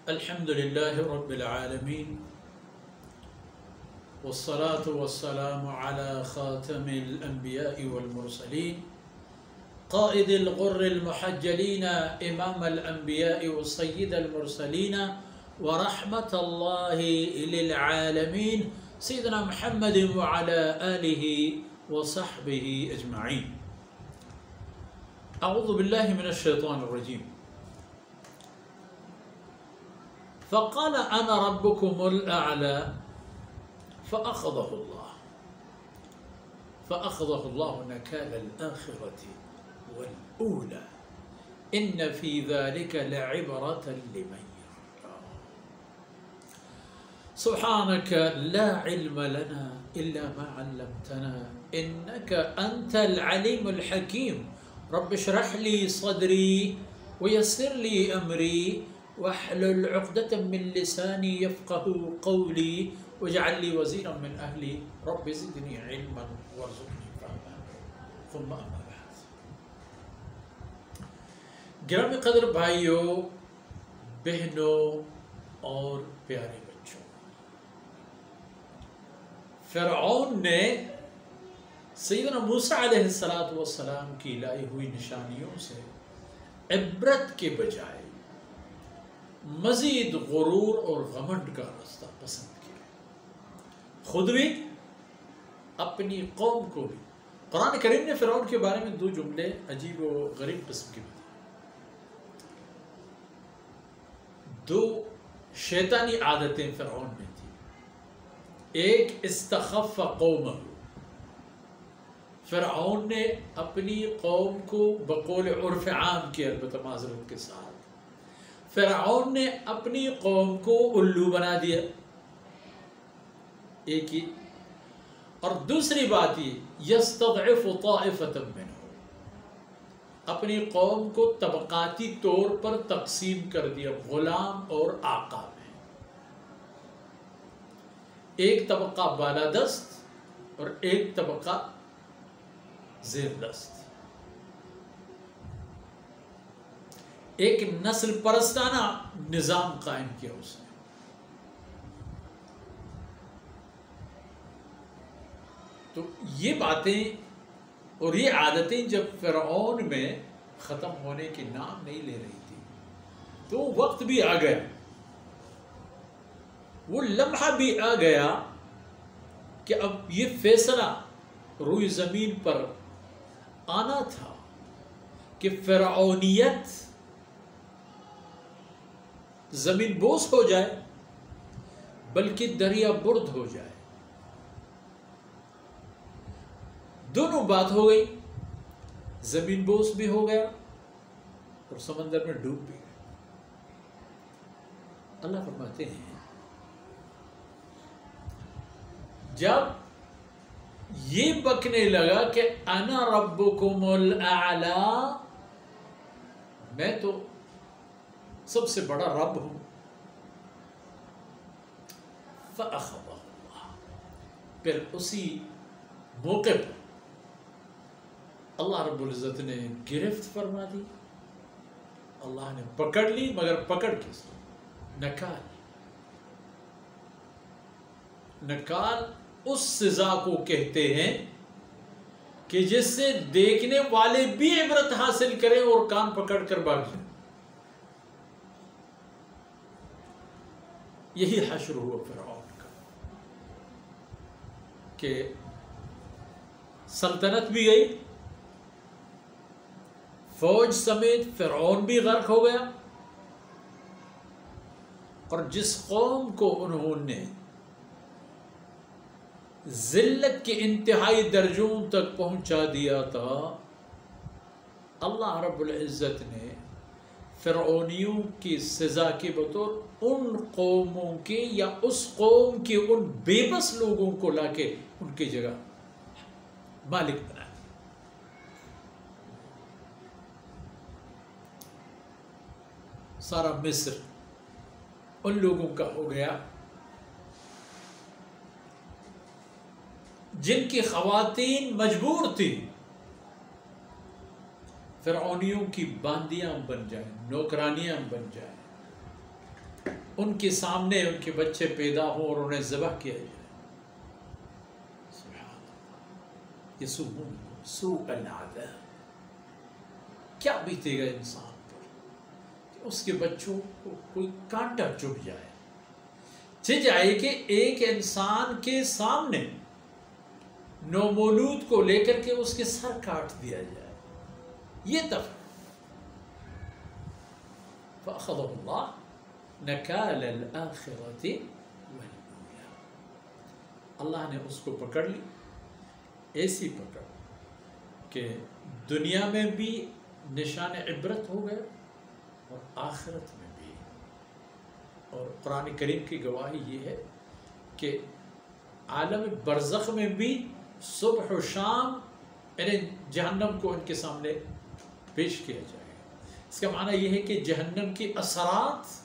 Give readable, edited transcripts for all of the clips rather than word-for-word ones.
الحمد لله رب العالمين والصلاة والسلام على خاتم الأنبياء والمرسلين قائد الغر المحجلين إمام الأنبياء وسيد المرسلين ورحمة الله للعالمين سيدنا محمد وعلى آله وصحبه أجمعين. أعوذ بالله من الشيطان الرجيم. فقال أنا ربكم الأعلى فأخذه الله نكال الآخرة والأولى إن في ذلك لعبرة لمن يخشى. سبحانك لا علم لنا إلا ما علمتنا إنك أنت العليم الحكيم. رب اشرح لي صدري ويسر لي أمري واحلل عقدة من لساني يفقه قولي واجعل لي وزيرا من أهلي رب زدني علما وارزقني فهما. ثم أما بعد. گرامی قدر بھائیوں، بہنوں اور پیارے بچوں، فرعون نے سیدنا موسیٰ علیہ السلام کی لائی ہوئی نشانیوں سے عبرت کے بجائے مزید غرور اور غمنڈ کا راستہ پسند کیا، خود بھی اپنی قوم کو بھی. قرآن کریم نے فرعون کے بارے میں دو جملے عجیب و غریب قسم کے بتائے. دو شیطانی عادتیں فرعون میں تھی. ایک استخف قومہ، فرعون نے اپنی قوم کو بقول عرف عام کی، البتہ معذرت کے ساتھ، فرعون نے اپنی قوم کو الو بنا دیا. ایک ہی. اور دوسری بات یہ یستضعف طائفۃ منہم، اپنی قوم کو طبقاتی طور پر تقسیم کر دیا غلام اور آقا میں. ایک طبقہ بالادست اور ایک طبقہ زیر دست. ایک نسل پرستانہ نظام قائم کیا اس نے. تو یہ باتیں اور یہ عادتیں جب فرعون میں ختم ہونے کے نام نہیں لے رہی تھی تو وقت بھی آ گیا، وہ لمحہ بھی آ گیا کہ اب یہ فیصلہ روئی زمین پر آنا تھا کہ فرعونیت زمین بوس ہو جائے بلکہ دریا برد ہو جائے. دونوں بات ہو گئی، زمین بوس بھی ہو گیا اور سمندر میں ڈوب بھی گیا. اللہ فرماتے ہیں جب یہ بکنے لگا کہ انا ربکم الاعلی، میں تو سب سے بڑا رب ہوں، فأخذہ اللہ، پھر اسی موقع پر اللہ رب العزت نے گرفت فرما دی. اللہ نے پکڑ لی، مگر پکڑ کس نکال. نکال اس سزا کو کہتے ہیں کہ جس سے دیکھنے والے بھی عبرت حاصل کریں اور کان پکڑ کر بھاگ جائیں. یہی حشر ہوا فرعون کا کہ سلطنت بھی گئی، فوج سمیت فرعون بھی غرق ہو گیا. اور جس قوم کو انہوں نے ذلت کے انتہائی درجوں تک پہنچا دیا تھا، اللہ رب العزت نے فرعونیوں کی سزا کے بطور ان قوموں کے یا اس قوم کے ان بے بس لوگوں کو لا کے ان کی جگہ مالک بنا. سارا مصر ان لوگوں کا ہو گیا جن کی خواتین مجبور تھی فرعونیوں کی باندیاں بن جائیں، نوکرانیاں بن جائیں. ان کے سامنے ان کے بچے پیدا ہوں اور انہیں ذبح کیا جائے. سبحان اللہ. یسومونکم سوء العذاب. کیا بیتے گا انسان پر کہ اس کے بچوں کو کوئی کانٹا چبھ جائے کہ ایک انسان کے سامنے نومولود کو لے کر کے اس کے سر کاٹ دیا جائے. یہ تفریح. فَأَخَذَهُ اللَّهُ نَكَالَ الْآخِرَةِ وَالْأُولَى. اللہ نے اس کو پکڑ لی ایسی پکڑ کہ دنیا میں بھی نشان عبرت ہو گئے اور آخرت میں بھی. اور قرآن کریم کی گواہی یہ ہے کہ عالم برزخ میں بھی صبح و شام یعنی جہنم کو ان کے سامنے پیش کیا جائے گا. اس کا معنی یہ ہے کہ جہنم کے اثرات،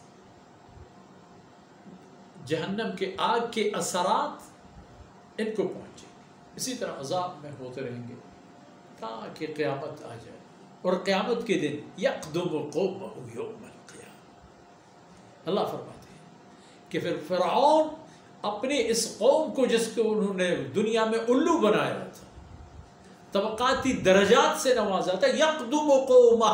جہنم کے آگ کے اثرات ان کو پہنچے. اسی طرح عذاب میں ہوتے رہیں گے تاکہ قیامت آ جائے. اور قیامت کے دن یقدم قومہ یوم القیامہ. اللہ فرماتے ہیں کہ پھر فرعون اپنی اس قوم کو جس کو انہوں نے دنیا میں الو بنایا تھا، طبقاتی درجات سے نوازا تھا، یقدم قومہ،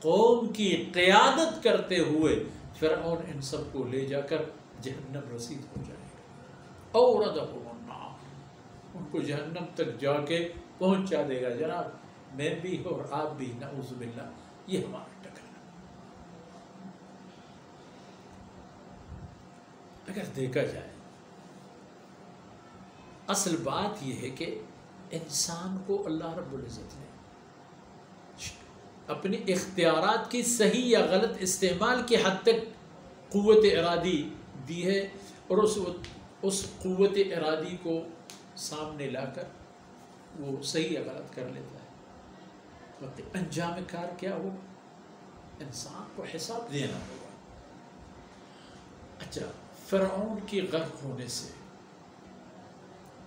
قوم کی قیادت کرتے ہوئے فرعون ان سب کو لے جا کر جہنم رسید ہو جائے گا. اوردہم النار، ان کو جہنم تک جا کے پہنچا دے گا. جناب میں بھی اور آپ بھی، نعوذ باللہ، یہ ہمارا ٹکرانا. اگر دیکھا جائے اصل بات یہ ہے کہ انسان کو اللہ رب العزت نے اپنی اختیارات کی صحیح یا غلط استعمال کی حد تک قوت ارادی دی ہے، اور اس قوت ارادی کو سامنے لا کر وہ صحیح یا غلط کر لیتا ہے. وقت انجام کار کیا ہو، انسان کو حساب دینا ہوگا. اچھا، فرعون کی غرق ہونے سے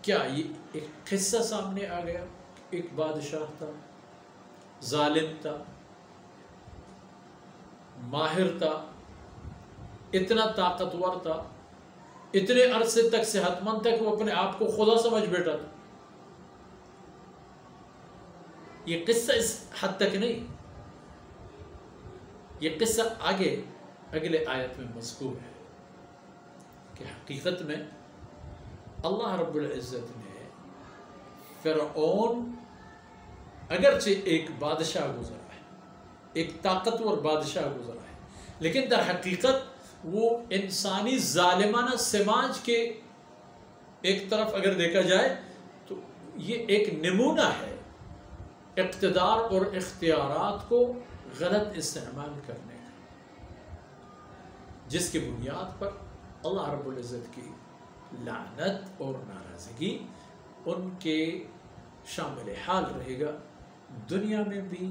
کیا یہ ایک قصہ سامنے آ گیا؟ ایک بادشاہ تھا، ظالم تھا، ماہر تھا، اتنا طاقتور تھا، اتنے عرصے تک صحت مند تھا کہ وہ اپنے آپ کو خدا سمجھ بیٹھا تھا. یہ قصہ اس حد تک نہیں. یہ قصہ آگے اگلے آیت میں مذکور ہے کہ حقیقت میں اللہ رب العزت نے فرعون اگرچہ ایک بادشاہ گزرا ہے، ایک طاقتور بادشاہ گزرا ہے، لیکن در حقیقت وہ انسانی ظالمانہ سماج کے ایک طرف اگر دیکھا جائے تو یہ ایک نمونہ ہے اقتدار اور اختیارات کو غلط استعمال کرنے کا، جس کی بنیاد پر اللہ رب العزت کی لعنت اور ناراضگی ان کے شامل حال رہے گا دنیا میں بھی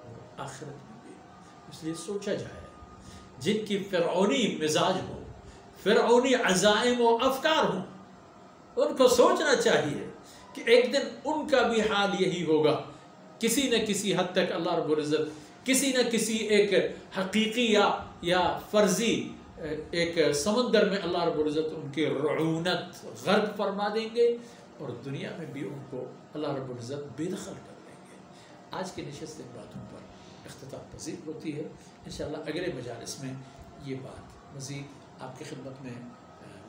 اور آخرت میں بھی. اس لیے سوچا جائے جن کی فرعونی مزاج ہو، فرعونی عزائم و افکار ہوں، ان کو سوچنا چاہیے کہ ایک دن ان کا بھی حال یہی ہوگا. کسی نہ کسی حد تک اللہ رب العزت کسی نہ کسی ایک حقیقی یا فرضی ایک سمندر میں اللہ رب العزت ان کی رعونت غرق فرما دیں گے، اور دنیا میں بھی ان کو اللہ رب العزت بے دخل کر دیں گے. آج کی نشست ان باتوں پر اختتام پذیر ہوتی ہے. انشاءاللہ اگلے مجالس میں یہ بات مزید آپ کی خدمت میں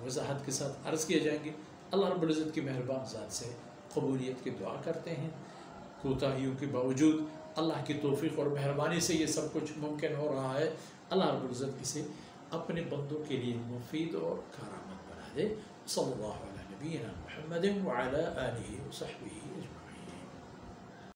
وضاحت کے ساتھ عرض کیے جائیں گے. اللہ رب العزت کی مہربان ذات سے قبولیت کی دعا کرتے ہیں. کوتاہیوں کے باوجود اللہ کی توفیق اور مہربانی سے یہ سب کچھ ممکن ہو رہا ہے. اللہ رب العزت اسے اپنے بندوں کے لیے مفید اور کارآمد بنا دے. صلی اللہ علیہ نبینا محمد وعلی آلہ وصحبہ